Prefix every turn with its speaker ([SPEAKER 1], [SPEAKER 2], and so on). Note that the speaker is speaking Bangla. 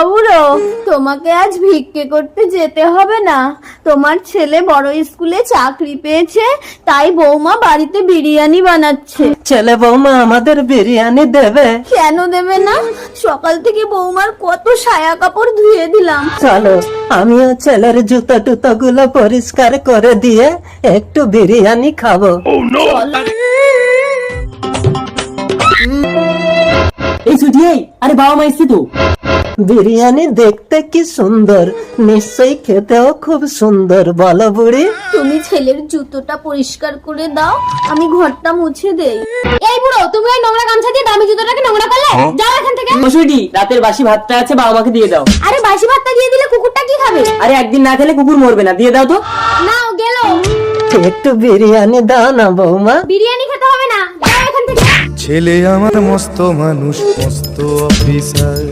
[SPEAKER 1] বুড়ো, তোমাকে আজ ভিক্ষে করতে যেতে হবে না। তোমার ছেলে বড় স্কুলে চাকরি পেয়েছে, তাই বৌমা বাড়িতে বিরিয়ানি বানাচ্ছে।
[SPEAKER 2] ছেলে বৌমা আমাদের বিরিয়ানি দেবে?
[SPEAKER 1] কেন দেবে না? সকাল থেকে বৌমার কত সায়া কাপড় ধুয়ে দিলাম।
[SPEAKER 2] চলো, আমিও ছেলের জুতো টুতো গুলো পরিষ্কার করে দিয়ে একটু বিরিয়ানি খাবো।
[SPEAKER 1] চলো।
[SPEAKER 3] এই ছুটি, আরে বাবা মা এসছি তো।
[SPEAKER 2] বিরিয়ানি দেখতে কি সুন্দর, নিশ্চয়ই খেতেও খুব সুন্দর, বলো বুড়ি?
[SPEAKER 1] তুমি ছেলের জুতোটা পরিষ্কার করে দাও, আমি ঘরটা মুছে দেই।
[SPEAKER 4] এই বুড়ো, তুমি ওই নোংরা গামছা দিয়ে দামি জুতোটাকে নোংরা করলে? যাও এখান থেকে।
[SPEAKER 3] ছুটি, রাতের বাসি ভাতটা আছে, বাবা মাকে দিয়ে দাও।
[SPEAKER 4] আরে বাসি ভাতটা দিয়ে দিলে কুকুরটা কি খাবে?
[SPEAKER 3] আরে একদিন না খেলে কুকুর মরবে না, দিয়ে দাও তো।
[SPEAKER 4] নাও গেল।
[SPEAKER 2] একটু বিরিয়ানি দাও না বৌমা।
[SPEAKER 4] বিরিয়ানি খেতে হবে না, যাও এখান থেকে।
[SPEAKER 5] ছেলে আমার মস্ত মানুষ, মস্ত অফিসার।